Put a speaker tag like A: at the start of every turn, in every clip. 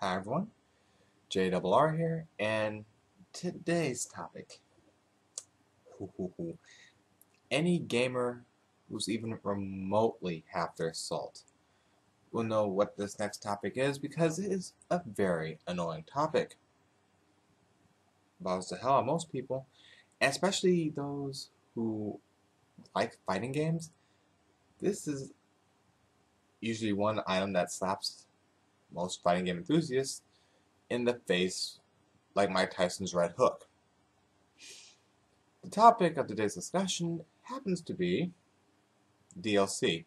A: Hi everyone, JRR here, and today's topic. Any gamer who's even remotely half their salt will know what this next topic is because it is a very annoying topic. Bothers the hell out of most people, especially those who like fighting games. This is usually one item that slaps most fighting game enthusiasts in the face like Mike Tyson's red hook. The topic of today's discussion happens to be DLC.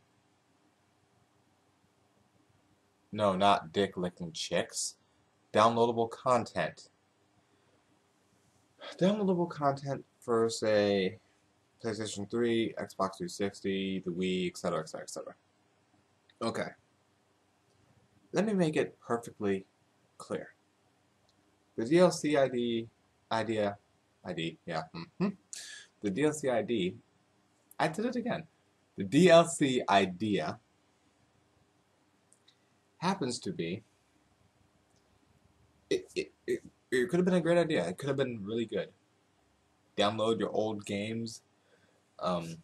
A: No, not dick licking chicks. Downloadable content. Downloadable content for, say, PlayStation 3, Xbox 360, the Wii, etc., etc., etc. Okay. Let me make it perfectly clear. The DLC ID, yeah. The DLC ID, I did it again. The DLC idea happens to be, it could have been a great idea. It could have been really good. Download your old games. Um,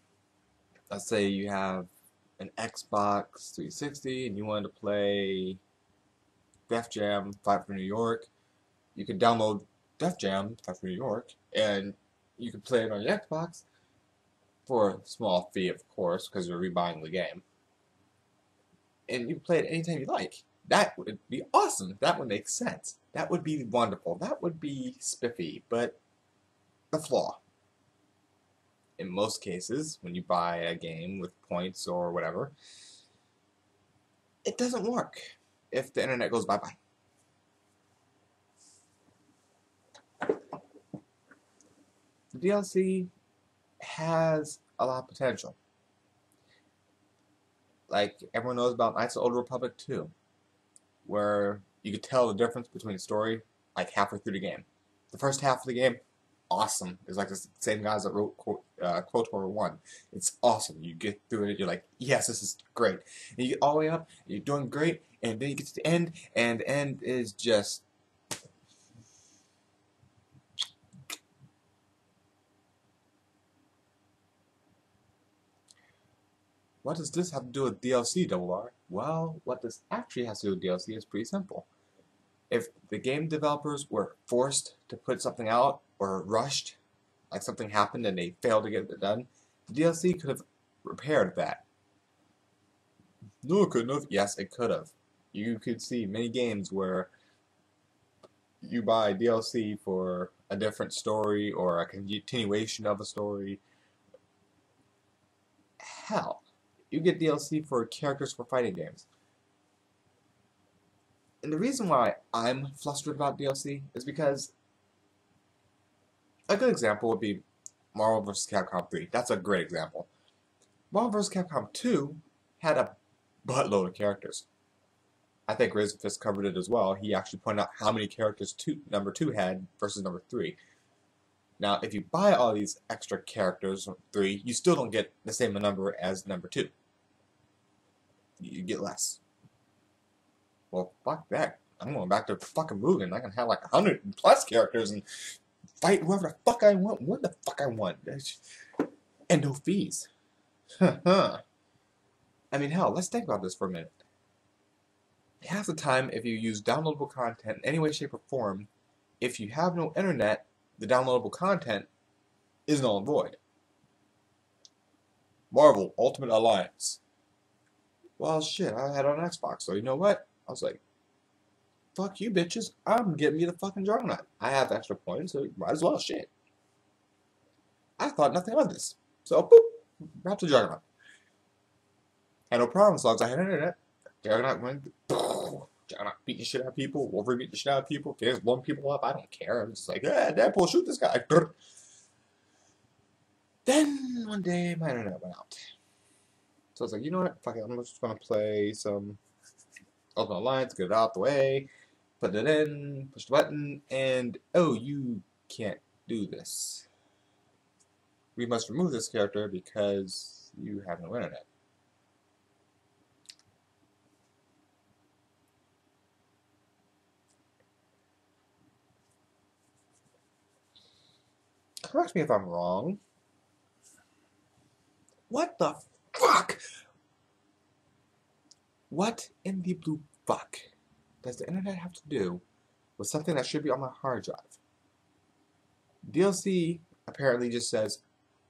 A: let's say you have an Xbox 360 and you wanted to play Def Jam Fight for New York. You could download Def Jam Fight for New York and you could play it on your Xbox for a small fee, of course, because you're rebuying the game. And you can play it anytime you like. That would be awesome. That would make sense. That would be wonderful. That would be spiffy. But the flaw, in most cases, when you buy a game with points or whatever, it doesn't work if the internet goes bye-bye. The DLC has a lot of potential. Like, everyone knows about Knights of the Old Republic 2, where you could tell the difference between the story like halfway through the game. The first half of the game, awesome. It's like the same guys that wrote KOTOR 1. It's awesome. You get through it, you're like, yes, this is great. And you get all the way up, you're doing great, and then you get to the end, and the end is just... What does this have to do with DLC, Double R? Well, what this actually has to do with DLC is pretty simple. If the game developers were forced to put something out, or rushed, like something happened and they failed to get it done, the DLC could have repaired that. No, it couldn't have. Yes, it could have. You could see many games where you buy DLC for a different story or a continuation of a story. Hell, you get DLC for characters for fighting games. And the reason why I'm flustered about DLC is because a good example would be Marvel vs. Capcom 3. That's a great example. Marvel vs. Capcom 2 had a buttload of characters. I think Razorfist covered it as well. He actually pointed out how many characters number 2 had versus number 3. Now, if you buy all these extra characters, 3, you still don't get the same number as number 2. You get less. Well, fuck that. I'm going back to fucking moving. I can have like 100 plus characters and fight whoever the fuck I want, when the fuck I want. And no fees. I mean, hell, let's think about this for a minute. Half the time, if you use downloadable content in any way, shape, or form, if you have no internet, the downloadable content is null and void. Marvel Ultimate Alliance. Well, shit, I had it on Xbox, so you know what? I was like, fuck you, bitches. I'm getting me the fucking Juggernaut. I have extra points, so might as well, shit. I thought nothing of this. So, boop, wrap the Juggernaut. Had no problem as long as I had internet. Juggernaut went, Juggernaut beating the shit out of people, Wolverine beating the shit out of people, Gator's blowing people up. I don't care. I'm just like, yeah, Deadpool, shoot this guy. Then, one day, my internet went out. So I was like, you know what? Fuck it. I'm just going to play some Ultimate Alliance, get it out the way, put it in, push the button, and, oh, you can't do this. We must remove this character because you have no internet. correct me if I'm wrong. What the fuck? What in the blue fuck does the internet have to do with something that should be on my hard drive? DLC apparently just says,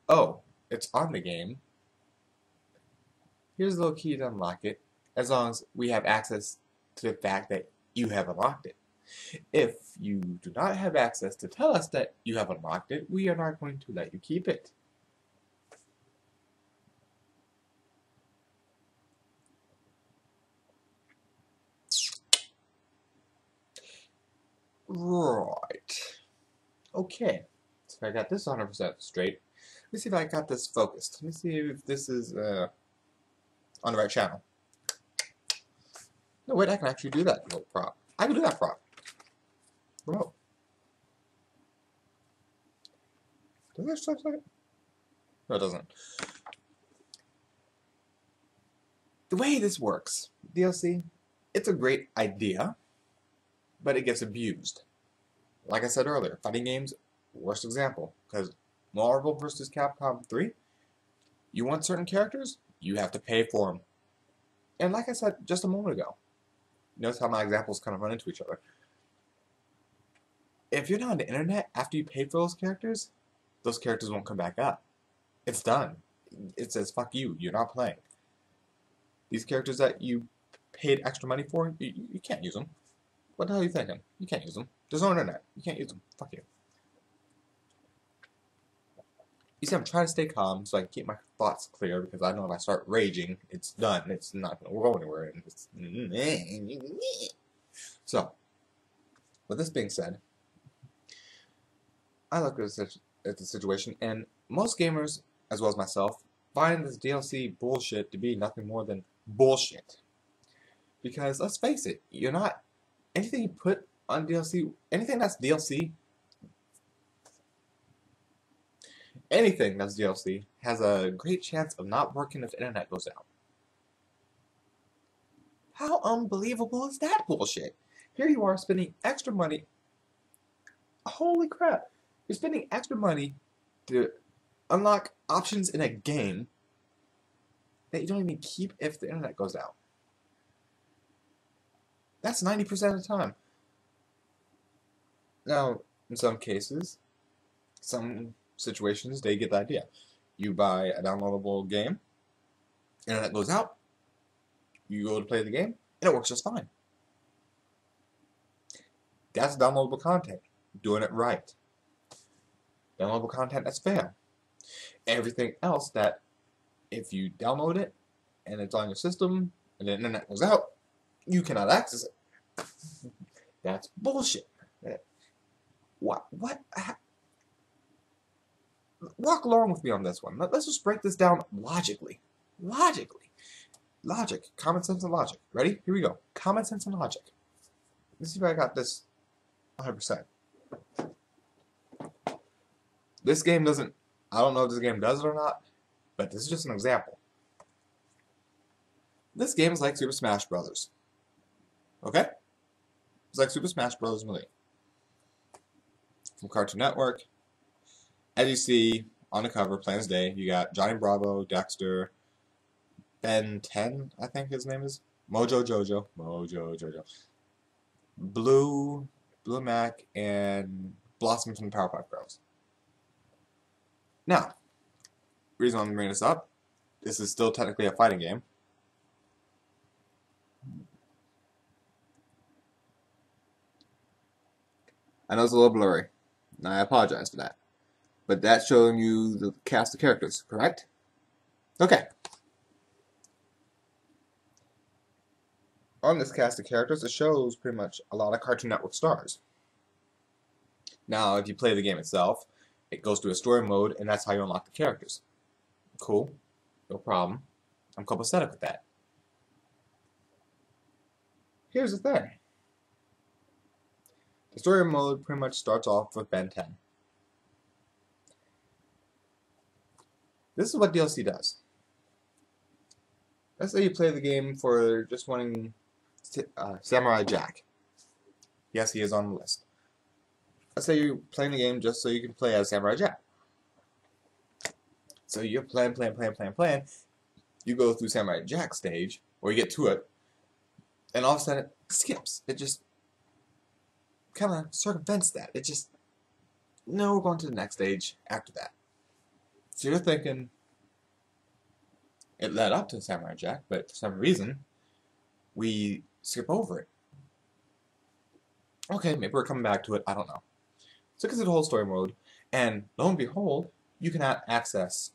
A: oh, it's on the game. Here's a little key to unlock it, as long as we have access to the fact that you have unlocked it. If you do not have access to tell us that you have unlocked it, we are not going to let you keep it. Right. Okay. So I got this 100% straight. Let me see if I got this focused. Let me see if this is on the right channel. No, wait, I can actually do that little prop. I can do that prop. Remote. Does that stuff like it? No, it doesn't. The way this works, DLC, it's a great idea, but it gets abused. Like I said earlier, fighting games, worst example, because Marvel vs. Capcom 3, you want certain characters, you have to pay for them. And like I said just a moment ago, notice how my examples kind of run into each other. If you're not on the internet after you pay for those characters won't come back up. It's done. It says, fuck you, you're not playing. These characters that you paid extra money for, you can't use them. What the hell are you thinking? You can't use them. There's no internet. You can't use them. Fuck you. You see, I'm trying to stay calm so I can keep my thoughts clear, because I know if I start raging, it's done. It's not going to go anywhere. So, with this being said, I look at the situation, and most gamers, as well as myself, find this DLC bullshit to be nothing more than bullshit. Because, let's face it, you're not... Anything you put on DLC, anything that's DLC has a great chance of not working if the internet goes out. How unbelievable is that bullshit? Here you are spending extra money. Holy crap. You're spending extra money to unlock options in a game that you don't even keep if the internet goes out. That's 90% of the time. Now, in some cases, some situations, they get the idea. You buy a downloadable game, internet goes out, you go to play the game, and it works just fine. That's downloadable content. Doing it right. Downloadable content that's fair. Everything else that, if you download it, and it's on your system, and the internet goes out, you cannot access it. That's bullshit. What? Walk along with me on this one. Let's just break this down logically. Logic. Common sense and logic. Ready? Here we go. Common sense and logic. Let's see if I got this 100%. This game doesn't... I don't know if this game does it or not, but this is just an example. This game is like Super Smash Bros. Okay? It's like Super Smash Bros. Melee. From Cartoon Network. As you see on the cover, plain as day, you got Johnny Bravo, Dexter, Ben 10, I think his name is. Mojo Jojo. Blue Mac, and Blossom from the Powerpuff Girls. Now, the reason I'm bringing this up, this is still technically a fighting game. I know it's a little blurry, and I apologize for that. But that's showing you the cast of characters, correct? Okay. On this cast of characters, it shows pretty much a lot of Cartoon Network stars. Now, if you play the game itself, it goes through a story mode, and that's how you unlock the characters. Cool. No problem. I'm copacetic with that. Here's the thing. The story mode pretty much starts off with Ben 10. This is what DLC does. Let's say you play the game for just wanting Samurai Jack. Yes, he is on the list. Let's say you're playing the game just so you can play as Samurai Jack. So you're playing. You go through Samurai Jack stage, or you get to it, and all of a sudden it skips. It just kind of circumvents that. It just, no, we're going to the next stage after that. So you're thinking it led up to Samurai Jack, but for some reason, we skip over it. Okay, maybe we're coming back to it, I don't know. So it gets to the whole story mode, and lo and behold, you can access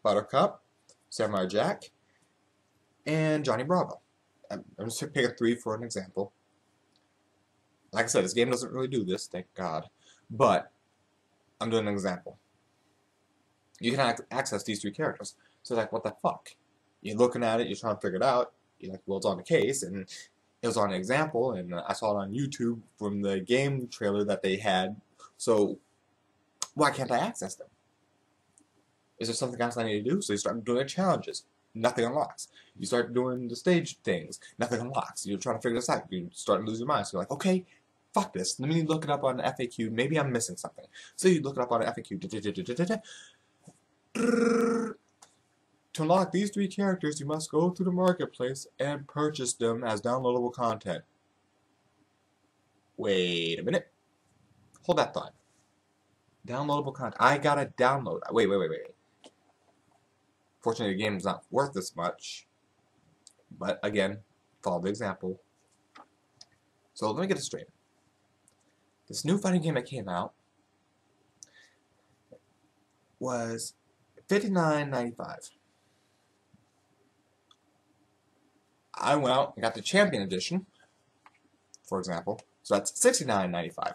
A: Buttercup, Samurai Jack, and Johnny Bravo. I'm just picking 3 for an example. Like I said, this game doesn't really do this, thank God, but I'm doing an example. You can access these 3 characters. So like, what the fuck? You're looking at it, you're trying to figure it out, you're like, well, it's on the case, and it was on an example, and I saw it on YouTube from the game trailer that they had, so why can't I access them? Is there something else I need to do? So you start doing the challenges. Nothing unlocks. You start doing the stage things. Nothing unlocks. You're trying to figure this out. You start to lose your mind. So you're like, okay, fuck this. Let me look it up on the FAQ. Maybe I'm missing something. So you look it up on the FAQ. To unlock these 3 characters, you must go through the marketplace and purchase them as downloadable content. Wait a minute. Hold that thought. Downloadable content. I gotta download. Wait. Fortunately, the game's not worth this much. But again, follow the example. So let me get this straight. This new fighting game that came out was $59.95. I went out and got the Champion Edition, for example. So that's $69.95.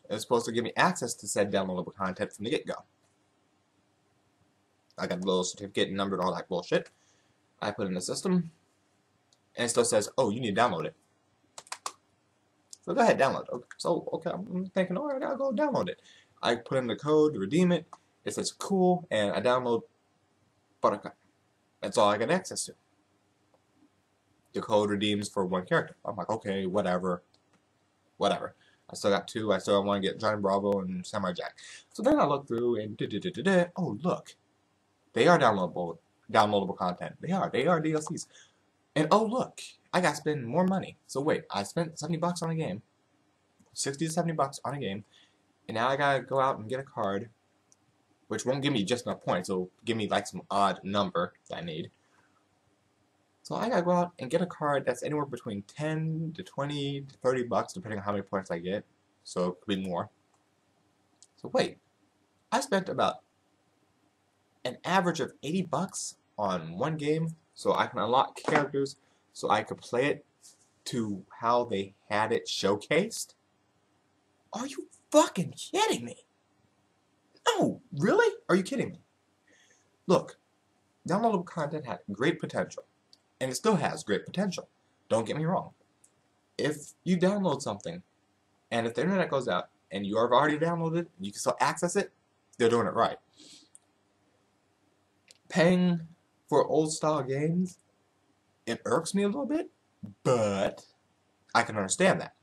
A: It's supposed to give me access to said downloadable content from the get-go. I got the little certificate and number and all that bullshit. I put it in the system, and it still says, oh, you need to download it. So go ahead, download it. So, okay, I'm thinking, alright, I'll go download it. I put in the code to redeem it. It says cool, and I download Buttercup. That's all I got access to. The code redeems for 1 character. I'm like, okay, whatever. I still got 2. I still want to get Johnny Bravo and Samurai Jack. So then I look through and oh, look. They are downloadable content. They are DLCs. And oh, look. I got to spend more money. So wait, I spent $70 on a game. 60 to 70 bucks on a game. And now I got to go out and get a card, which won't give me just enough points. It'll give me like some odd number that I need. So I gotta go out and get a card that's anywhere between 10 to 20 to 30 bucks, depending on how many points I get. So it could be more. So wait, I spent about an average of 80 bucks on 1 game, so I can unlock characters, so I could play it to how they had it showcased? Are you fucking kidding me? No, really? Are you kidding me? Look, downloadable content had great potential. And it still has great potential. Don't get me wrong. If you download something, and if the internet goes out, and you have already downloaded it, and you can still access it, they're doing it right. Paying for old style games, it irks me a little bit, but I can understand that.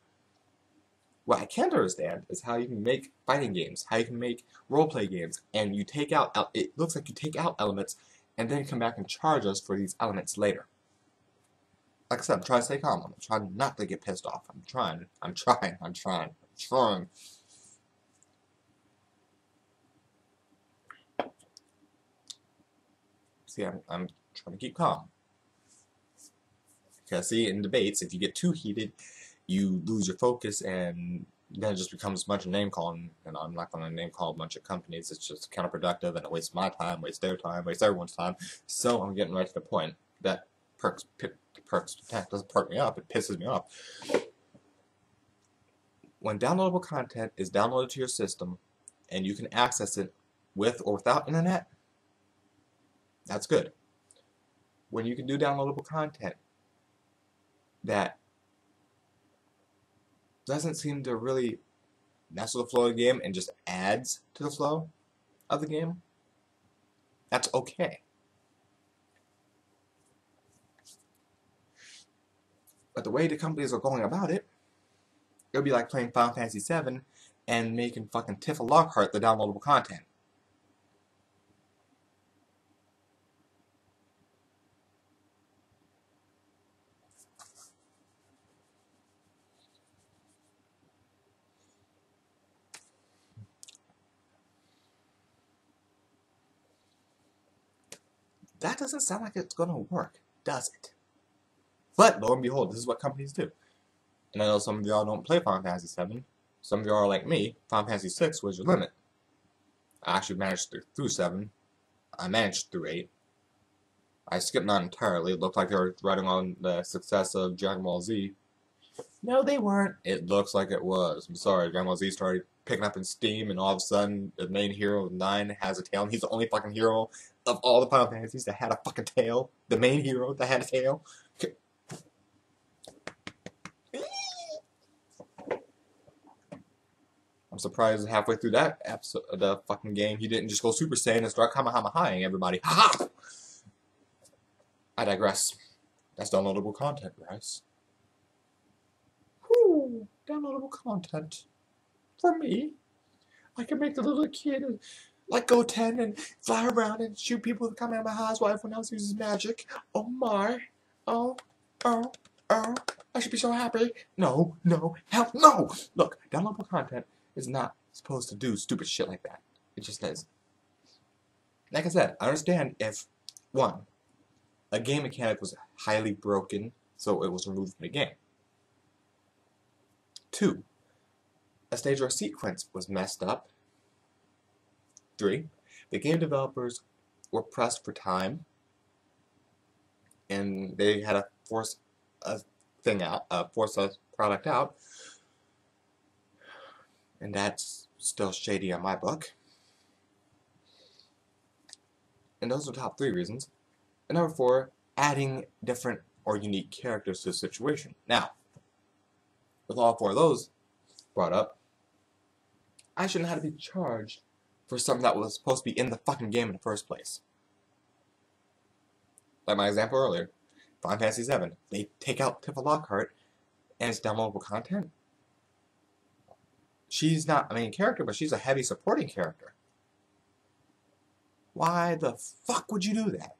A: What I can't understand is how you can make fighting games, how you can make roleplay games, and you take out, it looks like you take out elements, and then come back and charge us for these elements later. Like I said, I'm trying to stay calm. I'm trying not to get pissed off. I'm trying. See, I'm trying to keep calm. Because, see, in debates, if you get too heated, you lose your focus, and then it just becomes a bunch of name calling. And I'm not going to name call a bunch of companies. It's just counterproductive, and it wastes my time, wastes their time, wastes everyone's time. So I'm getting right to the point. That doesn't perk me up, it pisses me off. When downloadable content is downloaded to your system and you can access it with or without internet, that's good. When you can do downloadable content that doesn't seem to really mess with the flow of the game and just adds to the flow of the game, that's okay. But the way the companies are going about it, it'll be like playing Final Fantasy VII and making fucking Tifa Lockhart the downloadable content. that doesn't sound like it's gonna work, does it? But lo and behold, this is what companies do. And I know some of y'all don't play Final Fantasy VII. Some of y'all are like me. Final Fantasy VI was your limit. I actually managed through 7. I managed through 8. I skipped 9 entirely. It looked like they were riding on the success of Dragon Ball Z. No, they weren't. It looks like it was. I'm sorry, Dragon Ball Z started picking up in steam, and all of a sudden, the main hero of 9 has a tail, and he's the only fucking hero of all the Final Fantasies that had a fucking tail. The main hero that had a tail. I'm surprised halfway through that episode of the fucking game, he didn't just go Super Saiyan and start Kamehamehaing everybody. Ha ha! I digress. That's downloadable content, Bryce. Whew, downloadable content. For me. I can make the little kid like Goten and fly around and shoot people with Kamehamehas while everyone else uses magic. Oh my. Oh. I should be so happy. No, hell no! Look, downloadable content is not supposed to do stupid shit like that. It just is. Like I said, I understand if, 1, a game mechanic was highly broken, so it was removed from the game. 2, a stage or a sequence was messed up. 3, the game developers were pressed for time, and they had to force a product out, and that's still shady on my book. And those are the top 3 reasons. And number 4, adding different or unique characters to the situation. Now, with all 4 of those brought up, I shouldn't have to be charged for something that was supposed to be in the fucking game in the first place. Like my example earlier, Final Fantasy VII. They take out Tifa Lockhart, and it's downloadable content. She's not a main character, but she's a heavy supporting character. Why the fuck would you do that?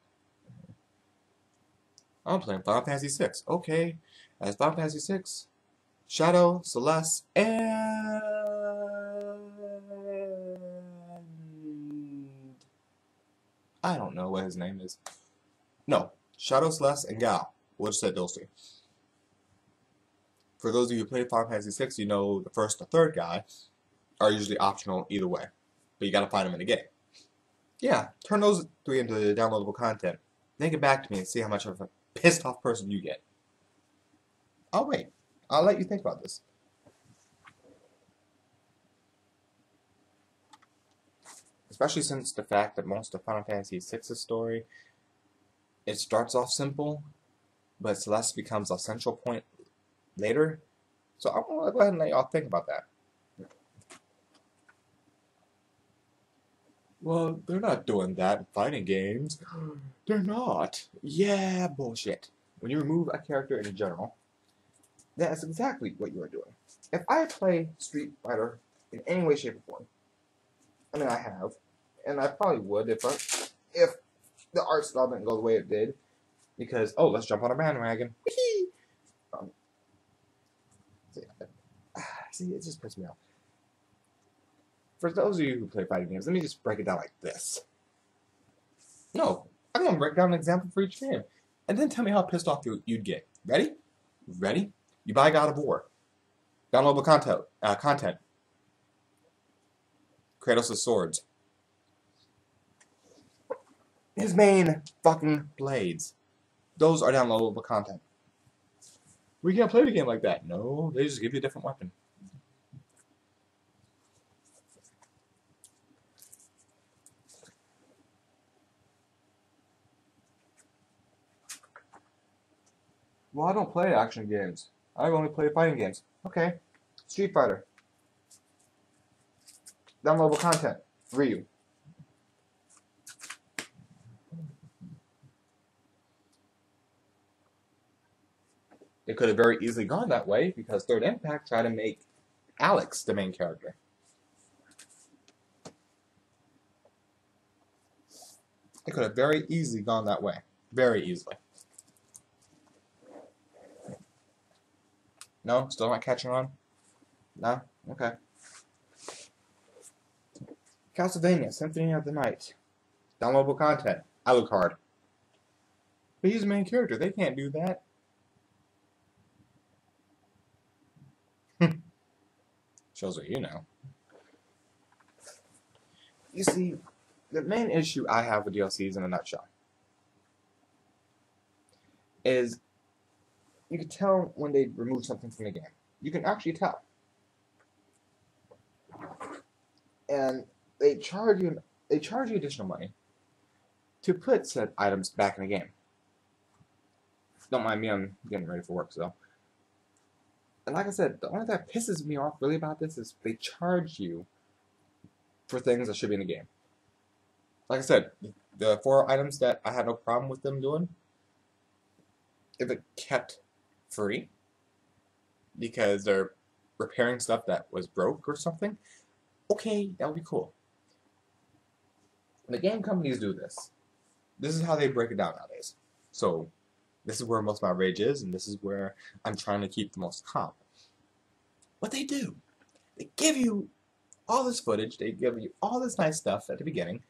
A: I'm playing Final Fantasy VI. Okay, as Final Fantasy VI, Shadow, Celeste, and I don't know what his name is. No, Shadow, Celeste, and Gal. We'll just say those 3. For those of you who played Final Fantasy VI, you know the first or third guy are usually optional either way, but you gotta find them in the game. Yeah, turn those 3 into downloadable content. Then get back to me and see how much of a pissed off person you get. I'll wait. I'll let you think about this. Especially since the fact that most of Final Fantasy VI's story, it starts off simple, but Celeste becomes a central point later. So I'm going to go ahead and let y'all think about that. Well, they're not doing that in fighting games. They're not. Yeah, bullshit. When you remove a character in general, that's exactly what you are doing. If I play Street Fighter in any way, shape, or form, I mean I have, and I probably would if the art style didn't go the way it did, because, oh, let's jump on a bandwagon. See, it just pisses me off. For those of you who play fighting games, let me just break it down like this. No, I'm going to break down an example for each game, and then tell me how pissed off you'd get. Ready? Ready? You buy God of War. Downloadable content. Kratos' swords. His main fucking blades. Those are downloadable content. We can't play the game like that. No, they just give you a different weapon. Well, I don't play action games. I only play fighting games. Okay. Street Fighter. Downloadable content. Ryu. It could have very easily gone that way because Third Impact tried to make Alex the main character. It could have very easily gone that way. Very easily. No? Still not catching on? No? Okay. Castlevania, Symphony of the Night. Downloadable content. Alucard. But he's the main character. They can't do that. Shows what you know. You see, the main issue I have with DLCs in a nutshell is you can tell when they remove something from the game. You can actually tell. And they charge you additional money to put said items back in the game. Don't mind me, I'm getting ready for work, so. And like I said, the only thing that pisses me off really about this is they charge you for things that should be in the game. Like I said, the 4 items that I had no problem with them doing, if it kept free, because they're repairing stuff that was broke or something, okay, that would be cool. The game companies do this. This is how they break it down nowadays. So, this is where most of my rage is, and this is where I'm trying to keep the most calm. What they do, they give you all this footage, they give you all this nice stuff at the beginning,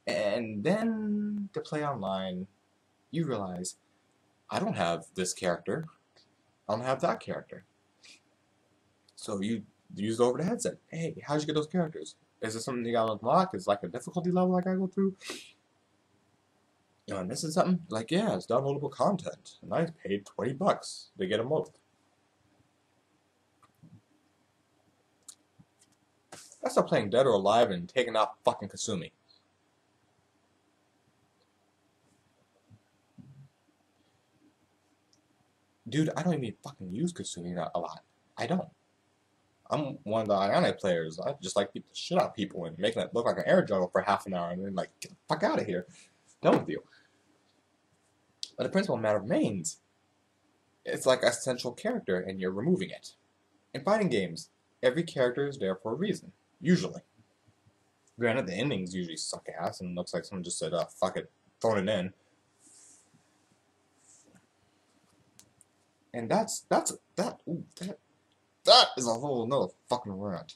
A: and then to play online, you realize, I don't have this character, I don't have that character. So you use it over the headset. Hey, how'd you get those characters? Is it something you gotta unlock? Is it like a difficulty level I gotta go through? You know, and this is something like, yeah, it's downloadable content. And I paid $20 to get them both. That's not playing Dead or Alive and taking out fucking Kasumi. Dude, I don't even fucking use Kasumi a lot. I don't. I'm one of the Ayane players. I just like beat the shit out of people and making it look like an air juggle for half an hour and then like, get the fuck out of here. Done with you. But the principle matter remains. It's like a central character and you're removing it. In fighting games, every character is there for a reason. Usually. Granted, the endings usually suck ass and looks like someone just said, fuck it, phone it in. And that is a whole nother fucking rant.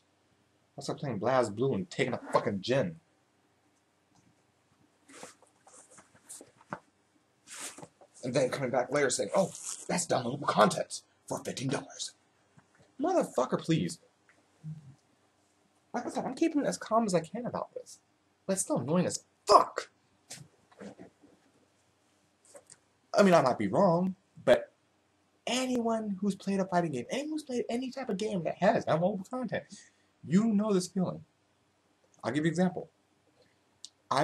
A: That's like playing BlazBlue and taking a fucking gin. And then coming back later saying, oh, that's downloadable content for $15. Motherfucker, please. Like I said, I'm keeping it as calm as I can about this. But it's still annoying as fuck. I mean, I might be wrong, but anyone who's played a fighting game, anyone who's played any type of game that has downloadable content, you know this feeling. I'll give you an example. I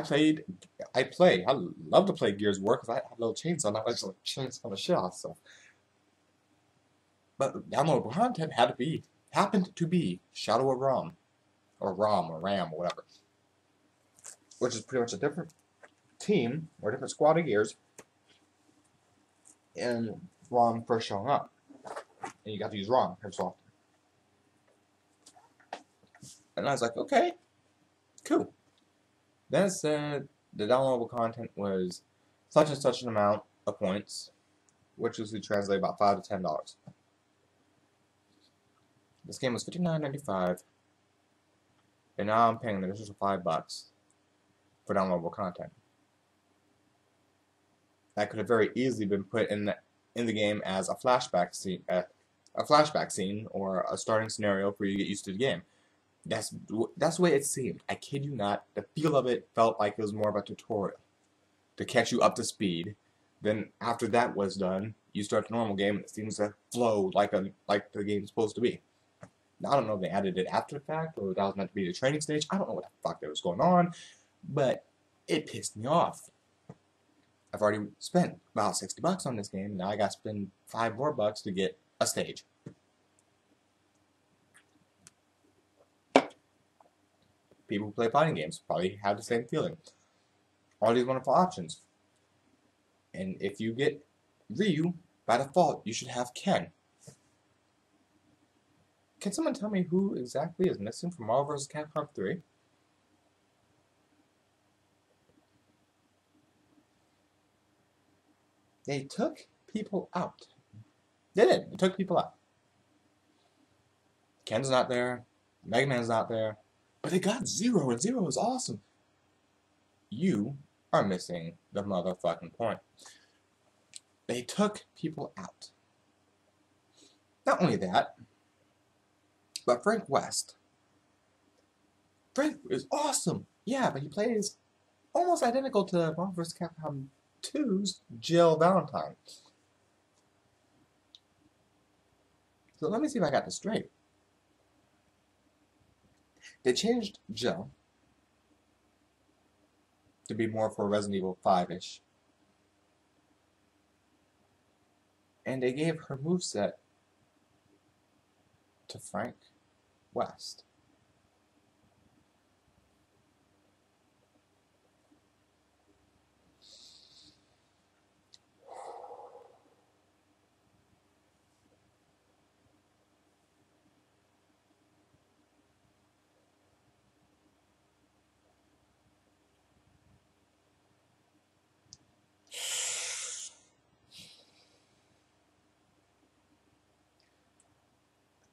A: love to play Gears of War because I have a little chainsaw, and I just like chainsaw the shit off stuff. But downloadable content happened to be Shadow of Ram, or Ram, or Ram, or whatever, which is pretty much a different team or different squad of Gears. And Ram first showing up, and you got to use Ram every so often. And I was like, okay, cool. Then it said the downloadable content was such and such an amount of points, which usually translate about $5 to $10. This game was $59.95, and now I'm paying an additional $5 for downloadable content. That could have very easily been put in the game as a flashback scene, or a starting scenario for you to get used to the game. That's the way it seemed. I kid you not. The feel of it felt like it was more of a tutorial to catch you up to speed. Then after that was done, you start the normal game, and it seems to flow like the game's supposed to be. Now, I don't know if they added it after the fact or that was meant to be the training stage. I don't know what the fuck that was going on, but it pissed me off. I've already spent about $60 on this game. Now I got to spend $5 more to get a stage. People who play fighting games probably have the same feeling. All these wonderful options. And if you get Ryu, by default, you should have Ken. Can someone tell me who exactly is missing from Marvel vs. Capcom 3? They took people out. They did. They took people out. Ken's not there. Mega Man's not there. But they got Zero, and Zero is awesome. You are missing the motherfucking point. they took people out. Not only that, but Frank West. Frank is awesome. Yeah, but he plays almost identical to Marvel vs. Capcom 2's Jill Valentine. So let me see if I got this straight. They changed Jill to be more for Resident Evil 5-ish. And they gave her moveset to Frank West.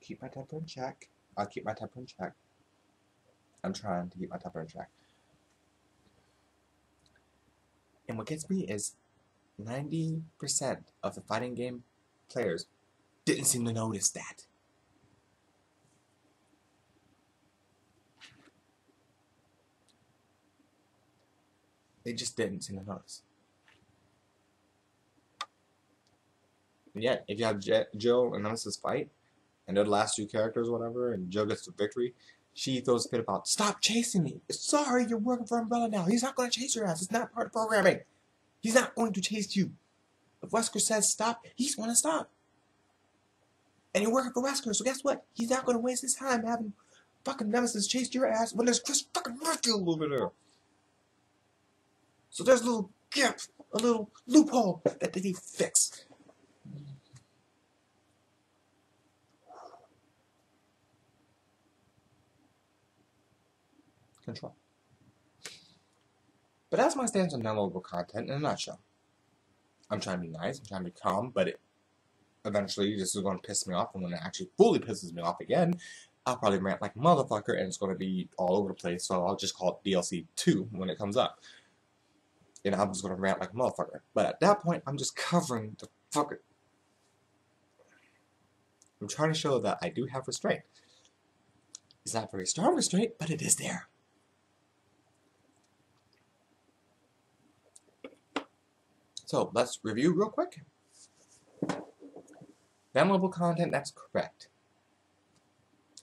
A: Keep my temper in check. I'll keep my temper in check. I'm trying to keep my temper in check. And what gets me is 90% of the fighting game players didn't seem to notice that. They just didn't seem to notice. And yet, if you have Jill and Nemesis fight, and they're the last two characters or whatever, and Jill gets the victory, she throws a fit about, "Stop chasing me! Sorry, you're working for Umbrella now. He's not going to chase your ass. It's not part of programming. He's not going to chase you. If Wesker says stop, he's going to stop. And you're working for Wesker, so guess what? He's not going to waste his time having fucking Nemesis chase your ass when there's Chris fucking Redfield over there. So there's a little gap, a little loophole that they need to fix." Control. But that's my stance on downloadable content in a nutshell. I'm trying to be nice, I'm trying to be calm, but eventually this is going to piss me off, and when it actually fully pisses me off again, I'll probably rant like a motherfucker, and it's going to be all over the place, so I'll just call it DLC 2 when it comes up. And I'm just going to rant like a motherfucker. But at that point, I'm just covering the fucking... I'm trying to show that I do have restraint. It's not very strong restraint, but it is there. So, let's review real quick. Downloadable content, that's correct.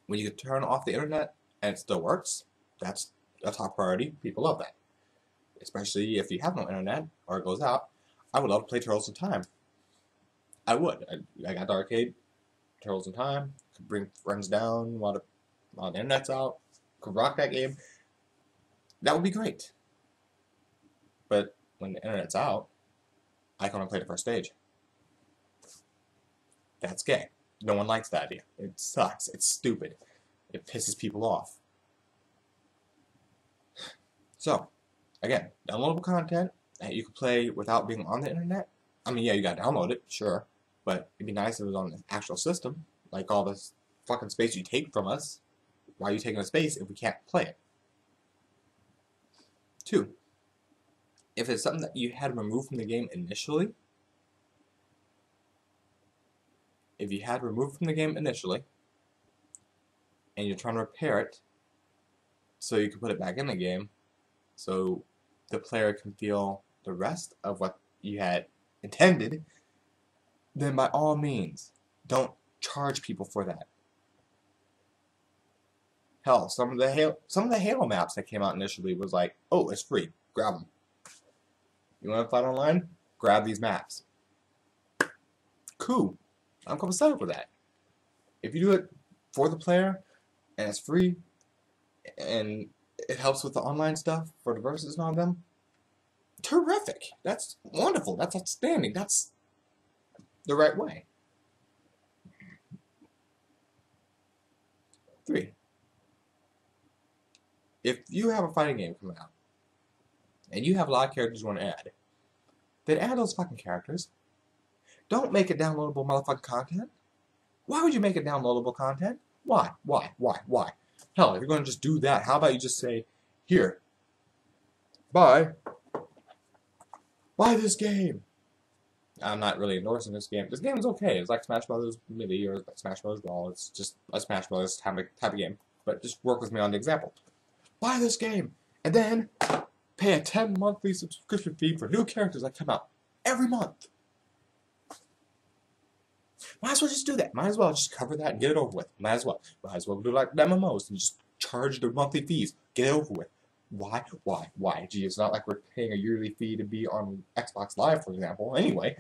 A: When you can turn off the internet and it still works, that's a top priority. People love that. Especially if you have no internet or it goes out. I would love to play Turtles in Time. I would. I got the arcade, Turtles in Time, could bring friends down while the internet's out, could rock that game. That would be great. But when the internet's out, I can only play the first stage. That's gay. No one likes that idea. It sucks. It's stupid. It pisses people off. So, again, downloadable content that you can play without being on the internet. I mean, yeah, you gotta download it, sure. But it'd be nice if it was on the actual system. Like all this fucking space you take from us. Why are you taking a space if we can't play it? 2. If it's something that you had removed from the game initially, and you're trying to repair it so you can put it back in the game so the player can feel the rest of what you had intended, then by all means, don't charge people for that. Hell, some of the Halo maps that came out initially was like, oh, it's free, grab them. You want to fight online? Grab these maps. Cool. I'm copacetic with that. If you do it for the player, and it's free, and it helps with the online stuff for the verses and all of them, terrific. That's wonderful. That's outstanding. That's the right way. 3. If you have a fighting game coming out, and you have a lot of characters you want to add, then add those fucking characters. Don't make it downloadable motherfucking content. Why would you make it downloadable content? Why? Hell, if you're going to just do that, how about you just say, here, buy this game. I'm not really endorsing this game. This game is okay. It's like Smash Brothers Melee or like Smash Brothers Brawl. It's just a Smash Brothers type of game. But just work with me on the example. Buy this game, and then pay a 10 monthly subscription fee for new characters that come out every month. Might as well just do that. Might as well just cover that and get it over with. Might as well. Might as well do like the MMOs and just charge the monthly fees. Get it over with. Why? Why? Why? Gee, it's not like we're paying a yearly fee to be on Xbox Live, for example. Anyway.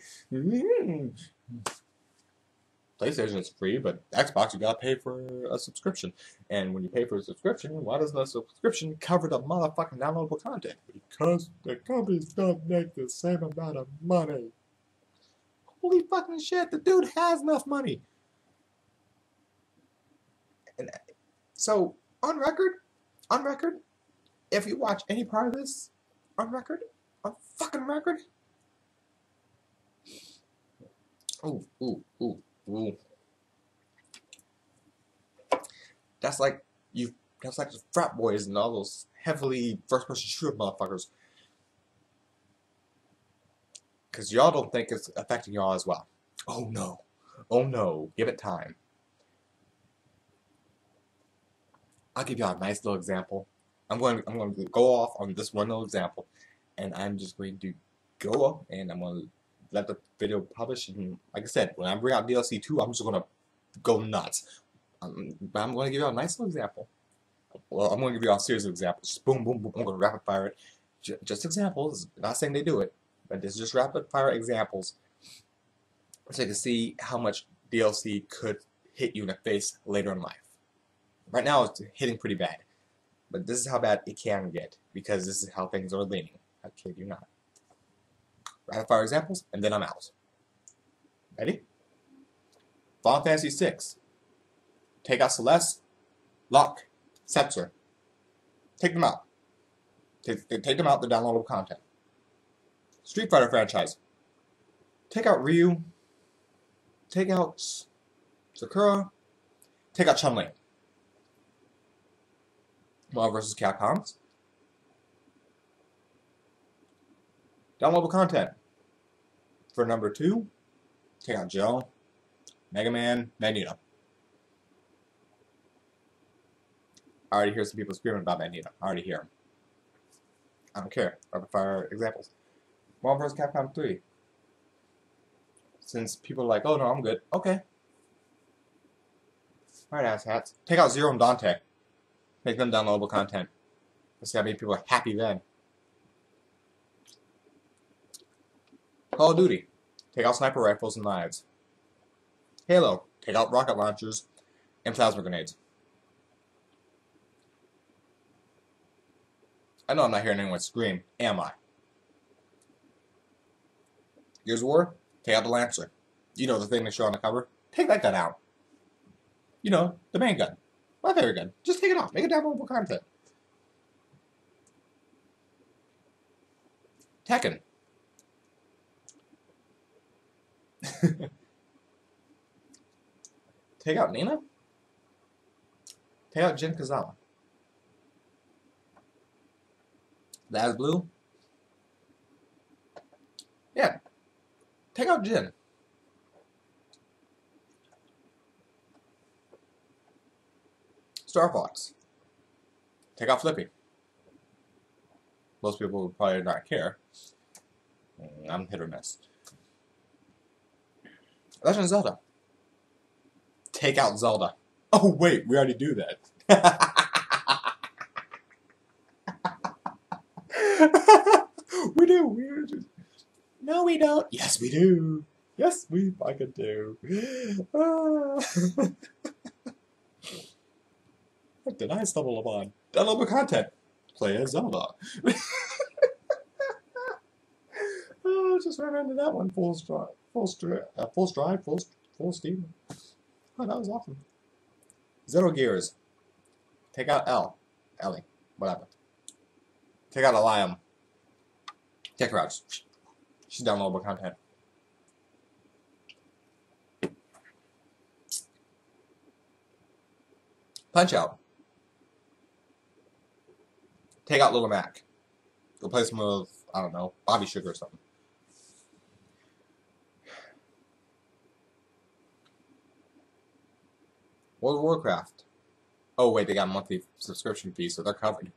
A: PlayStation is free, but Xbox, you gotta pay for a subscription. And when you pay for a subscription, why doesn't the subscription cover the motherfucking downloadable content? Because the companies don't make the same amount of money. Holy fucking shit, the dude has enough money. And so, on record, if you watch any part of this, on fucking record, ooh. That's like the frat boys and all those heavily first-person shooter motherfuckers. Because y'all don't think it's affecting y'all as well. Oh no, give it time. I'll give y'all a nice little example. I'm going to go off on this one little example, and I'm just going to go up and I'm going to let the video publish. And like I said, when I bring out DLC 2, I'm just going to go nuts. But I'm going to give you a nice little example. Well, I'm going to give you a series of examples. Just boom, boom, boom. I'm going to rapid fire it. Just examples. Not saying they do it, but this is just rapid fire examples, so you can see how much DLC could hit you in the face later in life. Right now, it's hitting pretty bad, but this is how bad it can get because this is how things are leaning. I kid you not. Rapid fire examples, and then I'm out. Ready? Final Fantasy VI. Take out Celeste, Locke, Setzer. Take them out. Take them out the downloadable content. Street Fighter franchise. Take out Ryu. Take out Sakura. Take out Chun-Li. Marvel vs. Capcom's. Downloadable content. For number 2, take out Joe, Mega Man, Magneto. I already hear some people screaming about Magneto. I already hear them. I don't care. Rapid fire examples. Marvel vs. Capcom 3. Since people are like, oh no, I'm good. Okay. Alright, ass hats. Take out Zero and Dante. Make them downloadable content. Let's see how many people are happy then. Call of Duty. Take out sniper rifles and knives. Halo. Take out rocket launchers and plasma grenades. I know I'm not hearing anyone scream. Am I? Gears of War. Take out the Lancer. You know the thing they show on the cover? Take that gun out. You know, the main gun. My favorite gun. Just take it off. Make it downloadable content. Tekken. Take out Nina. Take out Jin Kazama. That's blue. Yeah. Take out Jin. Star Fox. Take out Flippy. Most people would probably not care. I'm hit or miss. Legend of Zelda. Take out Zelda. Oh wait, we already do that. We do. We just... No, we don't. Yes, we do. Yes, we fucking do. What did I stumble upon? Downloadable content. Play as Zelda. Oh, just ran into that one full stride, full steam. Oh, that was awesome. Zero Gears. Take out Ellie, whatever. Take out Eliam. Take her out. She's downloadable content. Punch Out. Take out Little Mac. Replace him with, I don't know, Bobby Sugar or something. World of Warcraft. Oh wait, they got a monthly subscription fee, so they're covered.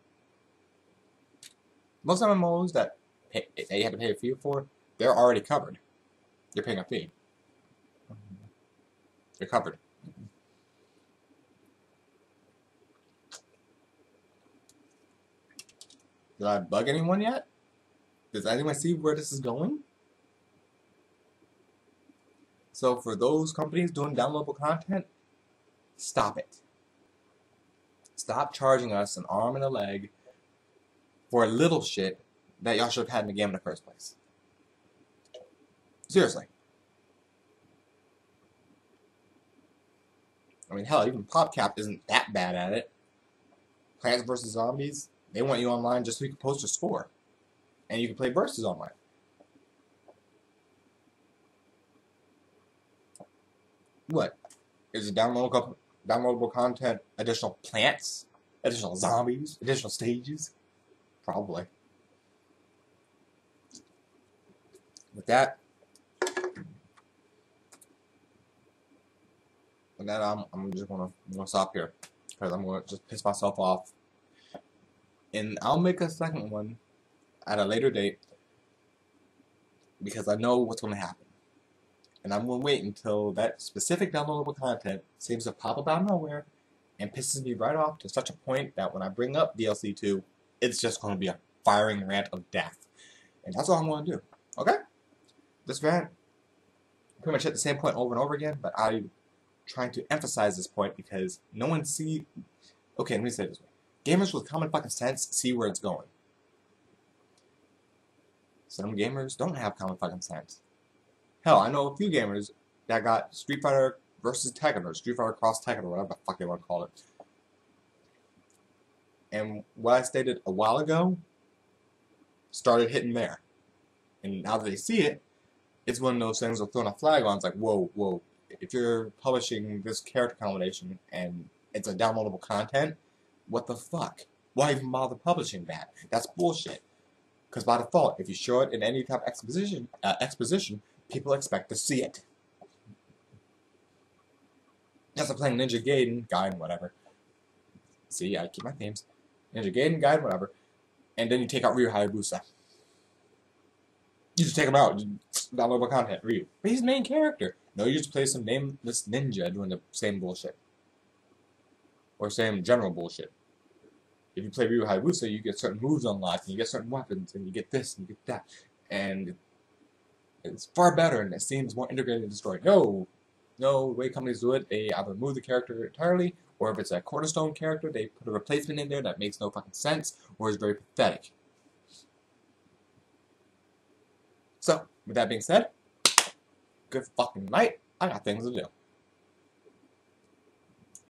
A: Most MMOs that you have to pay a fee for, they're already covered. You're paying a fee. You're covered. Did I bug anyone yet? Does anyone see where this is going? So for those companies doing downloadable content, stop it. Stop charging us an arm and a leg for a little shit that y'all should have had in the game in the first place. Seriously. I mean, hell, even PopCap isn't that bad at it. Plants vs. Zombies, they want you online just so you can post your score. And you can play versus online. What? Is it downloadable content, additional plants, additional zombies, additional stages? Probably. With that, I'm just gonna stop here because I'm gonna just piss myself off, and I'll make a second one at a later date because I know what's gonna happen, and I'm gonna wait until that specific downloadable content seems to pop up out of nowhere and pisses me right off to such a point that when I bring up DLC 2, it's just gonna be a firing rant of death, and that's all I'm gonna do. Okay, this rant pretty much hit the same point over and over again, but I'm trying to emphasize this point because no one see. Okay, let me say it this way: gamers with common fucking sense see where it's going. Some gamers don't have common fucking sense. Hell, I know a few gamers that got Street Fighter versus Tekken or Street Fighter Cross Tekken or whatever the fuck they want to call it. And what I stated a while ago started hitting there. And now that they see it, it's one of those things they're throwing a flag on. It's like, whoa, whoa. If you're publishing this character combination and it's a downloadable content, what the fuck? Why even bother publishing that? That's bullshit. Because by default, if you show it in any type of exposition, people expect to see it. That's like playing Ninja Gaiden, whatever. See, I keep my themes. Ninja Gaiden, whatever. And then you take out Ryu Hayabusa. You just take him out. Downloadable content, Ryu. But he's the main character. No, you just play some nameless ninja doing the same bullshit. Or same general bullshit. If you play Ryu Hayabusa, you get certain moves unlocked, and you get certain weapons, and you get this, and you get that. And it's far better, and it seems more integrated in the story. No, the way companies do it, they either remove the character entirely, or if it's a cornerstone character, they put a replacement in there that makes no fucking sense, or is very pathetic. So, with that being said, good fucking night. I got things to do.